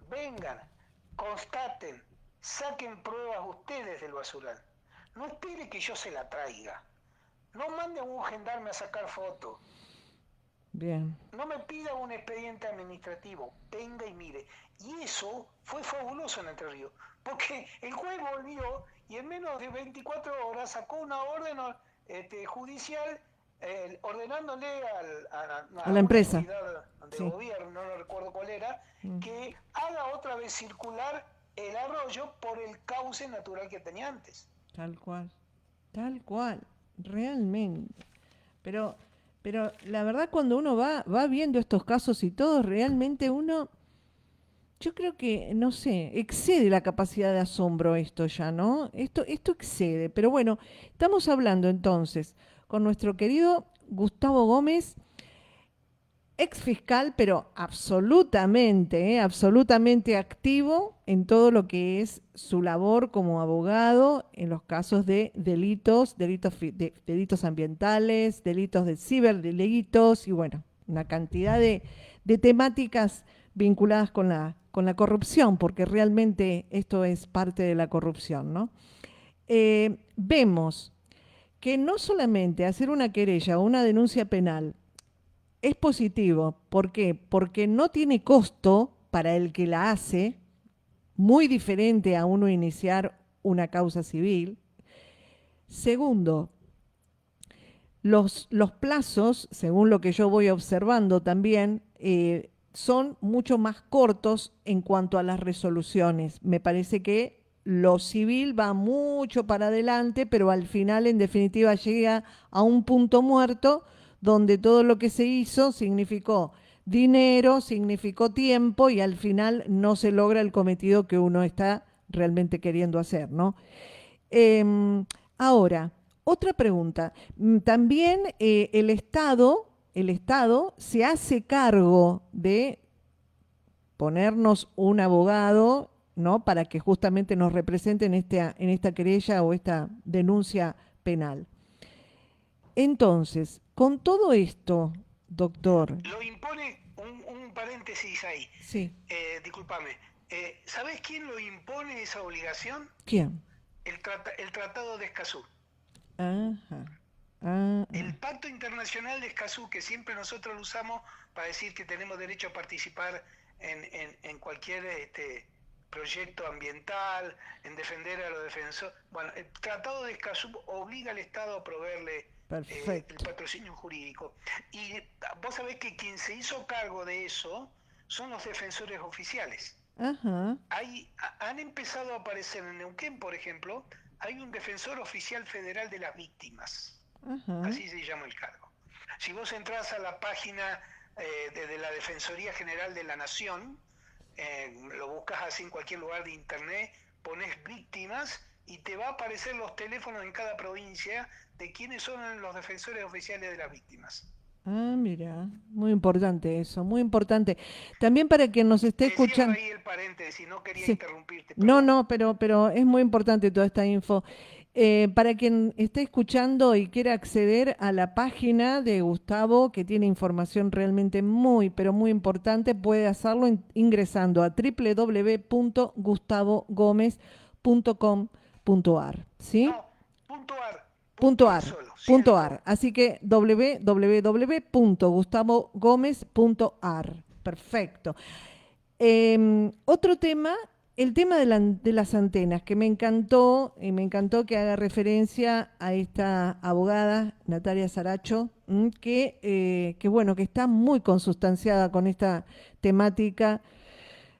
Vengan, constaten, saquen pruebas ustedes del basural. No espere que yo se la traiga. No mande a un gendarme a sacar fotos. Bien. No me pida un expediente administrativo. Venga y mire. Y eso fue fabuloso en Entre Ríos. Porque el juez volvió y en menos de 24 horas sacó una orden judicial ordenándole A la empresa. De Sí. gobierno, no recuerdo cuál era, que haga otra vez circular el arroyo por el cauce natural que tenía antes. Tal cual, realmente. Pero, pero la verdad cuando uno va viendo estos casos y todo, realmente uno, yo creo que, no sé, excede la capacidad de asombro esto ya, ¿no? Esto excede. Pero bueno, estamos hablando entonces con nuestro querido Gustavo Gómez, ex fiscal, pero absolutamente activo en todo lo que es su labor como abogado en los casos de delitos ambientales, delitos de ciberdelitos y bueno, una cantidad de temáticas vinculadas con la corrupción, porque realmente esto es parte de la corrupción, ¿no? Vemos que no solamente hacer una querella o una denuncia penal es positivo. ¿Por qué? Porque no tiene costo para el que la hace, muy diferente a uno iniciar una causa civil. Segundo, los plazos, según lo que yo voy observando también, son mucho más cortos en cuanto a las resoluciones. Me parece que lo civil va mucho para adelante, pero al final, en definitiva, llega a un punto muerto donde todo lo que se hizo significó dinero, significó tiempo y al final no se logra el cometido que uno está realmente queriendo hacer, ¿no? Ahora, otra pregunta. También el Estado se hace cargo de ponernos un abogado, ¿no? Para que justamente nos represente en esta querella o esta denuncia penal. Entonces, con todo esto, doctor. Lo impone, un paréntesis ahí. Sí. Discúlpame. ¿Sabés quién lo impone esa obligación? ¿Quién? El Tratado de Escazú. Ajá. El Pacto Internacional de Escazú, que siempre nosotros lo usamos para decir que tenemos derecho a participar en cualquier proyecto ambiental, en defender a los defensores. Bueno, el Tratado de Escazú obliga al Estado a proveerle el patrocinio jurídico. Y vos sabés que quien se hizo cargo de eso son los defensores oficiales. Ajá. Han empezado a aparecer en Neuquén, por ejemplo, hay un defensor oficial federal de las víctimas. Ajá. Así se llama el cargo. Si vos entrás a la página de la Defensoría General de la Nación, lo buscas así en cualquier lugar de internet, pones víctimas y te va a aparecer los teléfonos en cada provincia de quiénes son los defensores oficiales de las víctimas. Ah, mira, muy importante eso, muy importante. También para quien nos esté escuchando. Ahí el paréntesis, no quería sí. interrumpirte. No, pero es muy importante toda esta info. Para quien esté escuchando y quiera acceder a la página de Gustavo, que tiene información realmente muy, pero muy importante, puede hacerlo ingresando a www.gustavogomez.com.ar. ¿Sí? No, .ar. .ar. Así que www.gustavogomez.ar. Perfecto. Otro tema, el tema de las antenas, que me encantó que haga referencia a esta abogada, Natalia Saracho, que bueno, que está muy consustanciada con esta temática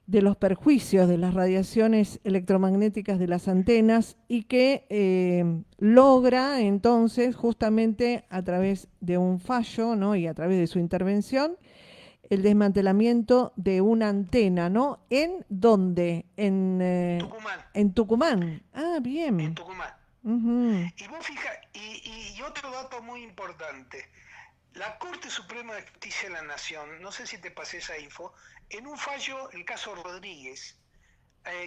de los perjuicios de las radiaciones electromagnéticas de las antenas y que logra entonces justamente a través de un fallo, ¿no? Y a través de su intervención el desmantelamiento de una antena, ¿no? ¿En dónde? Tucumán. En Tucumán. Ah, bien. En Tucumán. Y vos fijas, y otro dato muy importante, la Corte Suprema de Justicia de la Nación, no sé si te pasé esa info, en un fallo, el caso Rodríguez,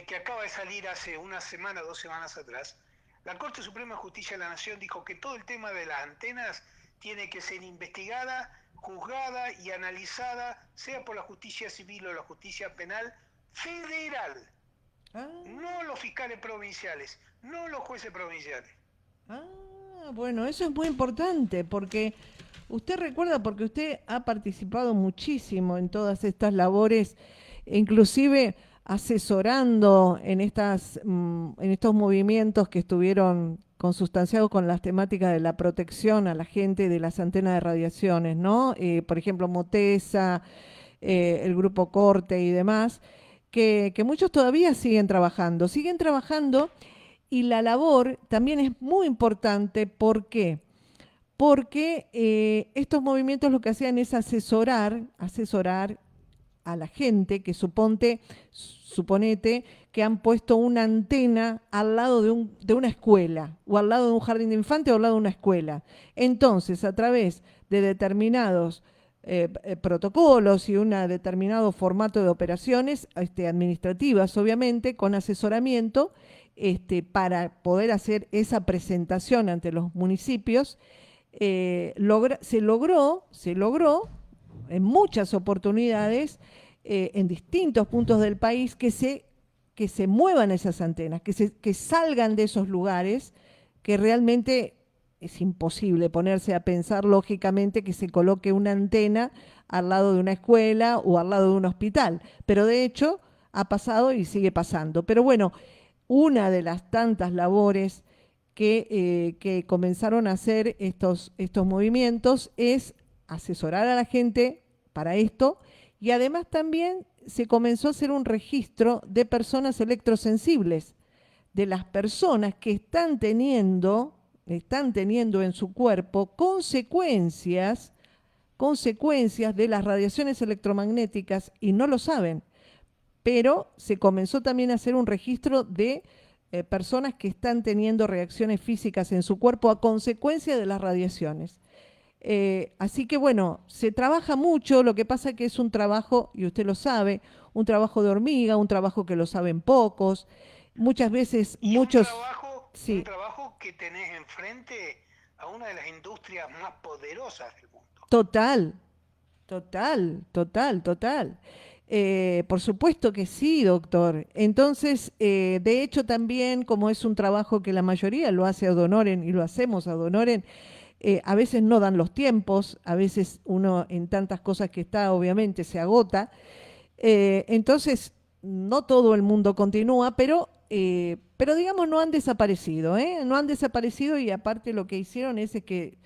que acaba de salir hace una semana, 2 semanas atrás, la Corte Suprema de Justicia de la Nación dijo que todo el tema de las antenas tiene que ser investigada, juzgada y analizada, sea por la justicia civil o la justicia penal federal, no los fiscales provinciales, no los jueces provinciales. Bueno, eso es muy importante, porque usted recuerda, porque usted ha participado muchísimo en todas estas labores, inclusive asesorando en estos movimientos que estuvieron consustanciados con las temáticas de la protección a la gente de las antenas de radiaciones, ¿no? Por ejemplo, Motesa, el Grupo Corte y demás, que muchos todavía siguen trabajando y la labor también es muy importante. ¿Por qué? Porque estos movimientos lo que hacían es asesorar a la gente que suponete que han puesto una antena al lado de una escuela, o al lado de un jardín de infantes, o al lado de una escuela. Entonces, a través de determinados protocolos y un determinado formato de operaciones administrativas, obviamente, con asesoramiento para poder hacer esa presentación ante los municipios. Se logró en muchas oportunidades, en distintos puntos del país, que se muevan esas antenas, que salgan de esos lugares, que realmente es imposible ponerse a pensar lógicamente que se coloque una antena al lado de una escuela o al lado de un hospital, pero de hecho ha pasado y sigue pasando. Pero bueno, una de las tantas labores que comenzaron a hacer estos movimientos es asesorar a la gente para esto, y además también se comenzó a hacer un registro de personas electrosensibles, de las personas que están teniendo en su cuerpo consecuencias de las radiaciones electromagnéticas y no lo saben, pero se comenzó también a hacer un registro de personas que están teniendo reacciones físicas en su cuerpo a consecuencia de las radiaciones. Así que bueno, se trabaja mucho, lo que pasa que es un trabajo, y usted lo sabe, un trabajo de hormiga, un trabajo que lo saben pocos, muchas veces Y un muchos, trabajo, un sí, trabajo que tenés enfrente a una de las industrias más poderosas del mundo. total, total, total, total. Por supuesto que sí, doctor. Entonces, de hecho también, como es un trabajo que la mayoría lo hace ad honorem y lo hacemos ad honorem, a veces no dan los tiempos, a veces uno en tantas cosas que está, obviamente se agota. Entonces, no todo el mundo continúa, pero digamos, no han desaparecido, ¿eh? No han desaparecido, y aparte lo que hicieron es que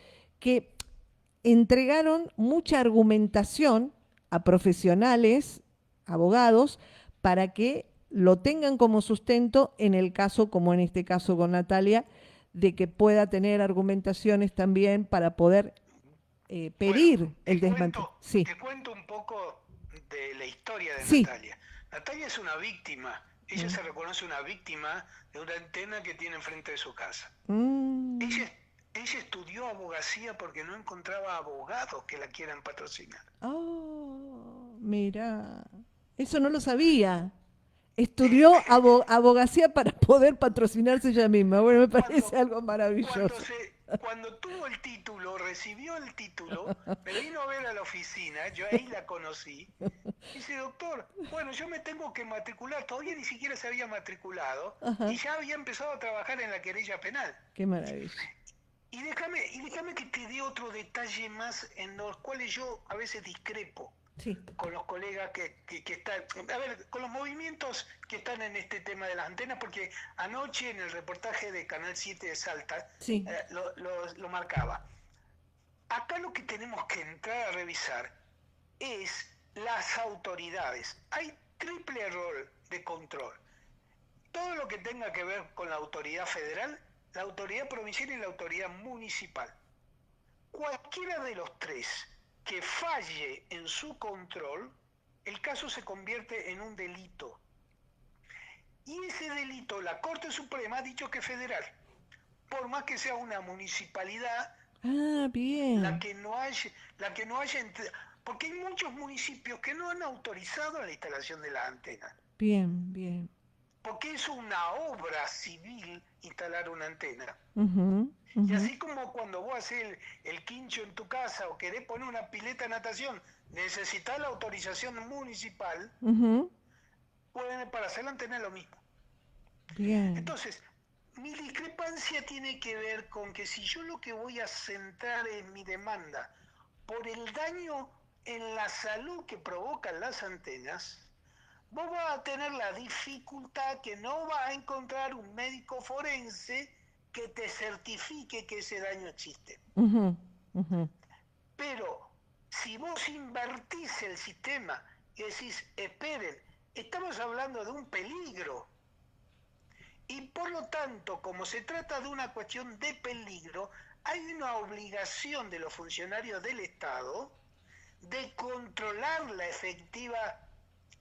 entregaron mucha argumentación a profesionales, abogados, para que lo tengan como sustento en el caso, como en este caso con Natalia, de que pueda tener argumentaciones también para poder Bueno, pedir el desmantelamiento. Sí, te cuento un poco de la historia de sí. Natalia. Natalia es una víctima. Ella Mm. se reconoce una víctima de una antena que tiene enfrente de su casa. Mm. Ella, ella estudió abogacía porque no encontraba abogados que la quieran patrocinar. Oh, mira, eso no lo sabía. Eh, Estudió abogacía para poder patrocinarse ella misma. Bueno, me parece cuando, algo maravilloso. cuando tuvo el título, recibió el título, me vino a ver a la oficina, yo ahí la conocí. Dice, doctor, bueno, yo me tengo que matricular, todavía ni siquiera se había matriculado y Ajá, ya había empezado a trabajar en la querella penal. qué maravilla. Y déjame que te dé otro detalle más en los cuales yo a veces discrepo Sí, con los colegas que están, a ver, con los movimientos que están en este tema de las antenas, porque anoche en el reportaje de Canal 7 de Salta sí. lo marcaba. Acá lo que tenemos que entrar a revisar es las autoridades. Hay triple error de control. Todo lo que tenga que ver con la autoridad federal, la autoridad provincial y la autoridad municipal. Cualquiera de los tres que falle en su control, el caso se convierte en un delito. Y ese delito la Corte Suprema ha dicho que es federal. Por más que sea una municipalidad, Ah, la bien, que no haya, porque hay muchos municipios que no han autorizado la instalación de las antenas. bien, bien. Porque es una obra civil instalar una antena. Ujú, Y ujú, así como cuando vos haces el quincho en tu casa o querés poner una pileta de natación, necesitas la autorización municipal, ujú, pueden para hacer la antena es lo mismo. bien. Entonces, mi discrepancia tiene que ver con que si yo lo que voy a centrar en mi demanda por el daño en la salud que provocan las antenas, vos vas a tener la dificultad que no vas a encontrar un médico forense que te certifique que ese daño existe. Ujú, ujú, Pero si vos invertís el sistema y decís, esperen, estamos hablando de un peligro. Y por lo tanto, como se trata de una cuestión de peligro, hay una obligación de los funcionarios del Estado de controlar la efectiva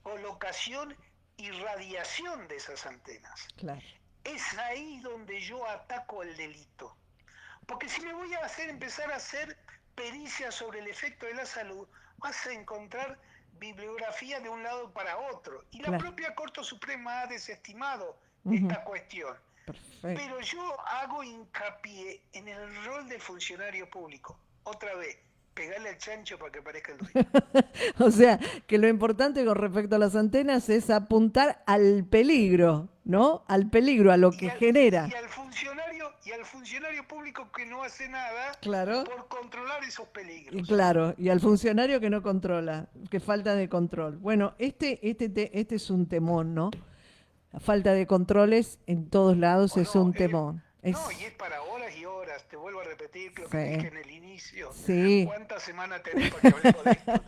colocación y radiación de esas antenas. claro. Es ahí donde yo ataco el delito. Porque si me voy a empezar a hacer pericia sobre el efecto de la salud, vas a encontrar bibliografía de un lado para otro. Y la propia Corte Suprema ha desestimado esta cuestión. Perfecto. Pero yo hago hincapié en el rol del funcionario público. Otra vez, pegarle al chancho para que parezca el dueño. O sea, que lo importante con respecto a las antenas es apuntar al peligro, ¿no? Al peligro, a lo que genera. Y al funcionario público que no hace nada Claro. por controlar esos peligros. Y claro, y al funcionario que no controla, que falta de control. Bueno, este es un temón, ¿no? La falta de controles en todos lados es un temón. No, y es para horas y horas. Te vuelvo a repetir lo que dije en el inicio. Sí. ¿Cuántas semanas tenés para que hablemos de esto?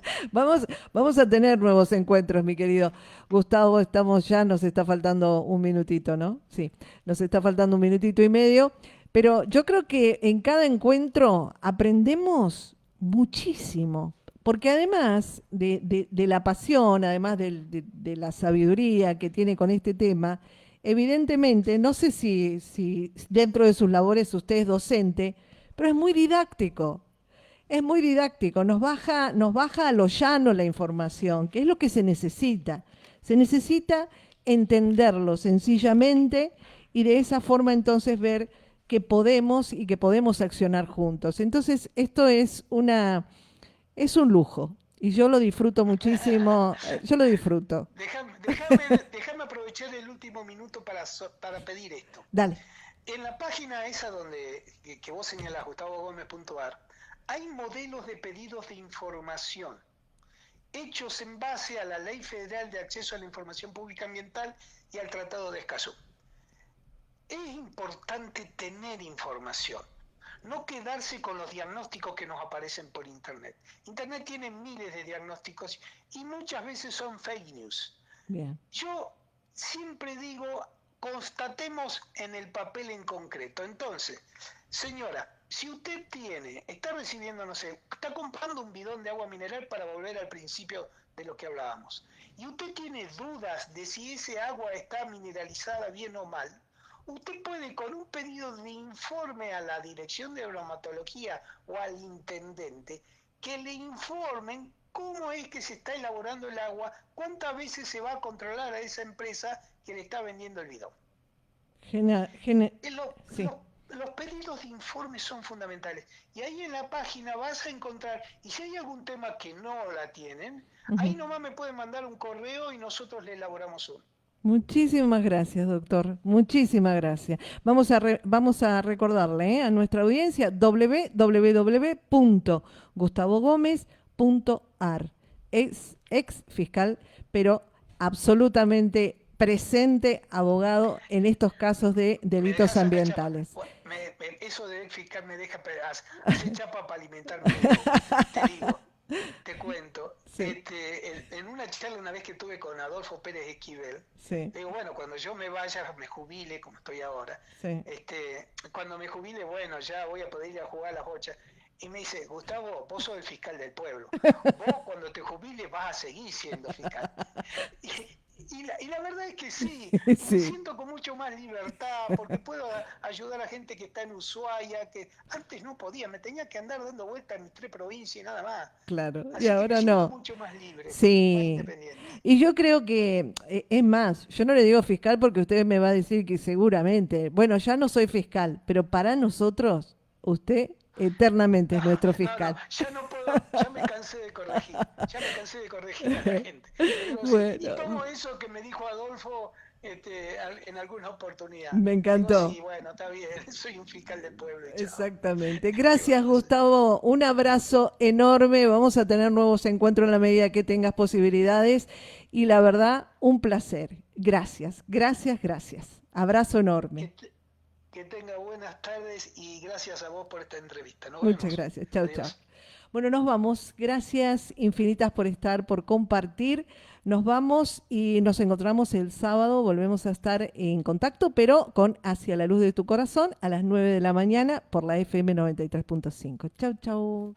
Vamos a tener nuevos encuentros, mi querido Gustavo. Nos está faltando un minutito, ¿no? Sí, nos está faltando un minutito y medio. Pero yo creo que en cada encuentro aprendemos muchísimo. Porque además de la pasión, además de la sabiduría que tiene con este tema, evidentemente, no sé si dentro de sus labores usted es docente, pero es muy didáctico. Es muy didáctico, nos baja a lo llano la información, que es lo que se necesita. Se necesita entenderlo sencillamente y de esa forma entonces ver que podemos accionar juntos. Entonces, esto es un lujo y yo lo disfruto muchísimo, yo lo disfruto. Déjame aprovechar el último minuto para pedir esto. Dale. En la página esa que vos señalás, gustavogomez.ar, hay modelos de pedidos de información hechos en base a la Ley Federal de Acceso a la Información Pública Ambiental y al Tratado de Escazú. Es importante tener información, no quedarse con los diagnósticos que nos aparecen por Internet. Internet tiene miles de diagnósticos y muchas veces son fake news. Bien. Yo siempre digo, constatemos en el papel en concreto. Entonces, señora, si usted está recibiendo, no sé, está comprando un bidón de agua mineral para volver al principio de lo que hablábamos, y usted tiene dudas de si ese agua está mineralizada bien o mal, usted puede con un pedido de informe a la Dirección de Bromatología o al intendente que le informen cómo es que se está elaborando el agua, cuántas veces se va a controlar a esa empresa que le está vendiendo el bidón. Sí. Los pedidos de informe son fundamentales. Y ahí en la página vas a encontrar, y si hay algún tema que no la tienen, ahí nomás me pueden mandar un correo y nosotros le elaboramos uno. Muchísimas gracias, doctor. Muchísimas gracias. Vamos a recordarle a nuestra audiencia www.gustavogomez.ar. Es ex fiscal, pero absolutamente presente abogado en estos casos de delitos ambientales. Eso de ex fiscal me deja hacer chapa para alimentarme. Te digo. Te cuento, sí. En una charla una vez que tuve con Adolfo Pérez Esquivel, sí. Digo, bueno, cuando yo me vaya, me jubile, como estoy ahora, sí. Cuando me jubile, bueno, ya voy a poder ir a jugar a las bochas. Y me dice, Gustavo, vos sos el fiscal del pueblo. Vos cuando te jubiles vas a seguir siendo fiscal. Y la verdad es que sí, sí. Me siento con mucho más libertad porque puedo ayudar a gente que está en Ushuaia, que antes no podía, me tenía que andar dando vueltas en mis 3 provincias y nada más. Claro, Así y ahora que no. Mucho más libre, sí. más independiente. Y yo creo que, es más, yo no le digo fiscal porque usted me va a decir que seguramente, bueno, ya no soy fiscal, pero para nosotros, usted eternamente es nuestro fiscal. Ya no puedo, ya me cansé de corregir a la gente. Bueno. Y tomo eso que me dijo Adolfo en alguna oportunidad. Me encantó. Sí, bueno, está bien, soy un fiscal del pueblo. Exactamente. Gracias, Gustavo. Un abrazo enorme. Vamos a tener nuevos encuentros en la medida que tengas posibilidades. Y la verdad, un placer. Gracias, gracias, gracias. Abrazo enorme. Que tenga buenas tardes y gracias a vos por esta entrevista. Muchas gracias. Chau, chau. Bueno, nos vamos. Gracias infinitas por estar, por compartir. Nos vamos y nos encontramos el sábado. Volvemos a estar en contacto, pero con Hacia la Luz de tu Corazón a las 9 de la mañana por la FM 93.5. Chau, chau.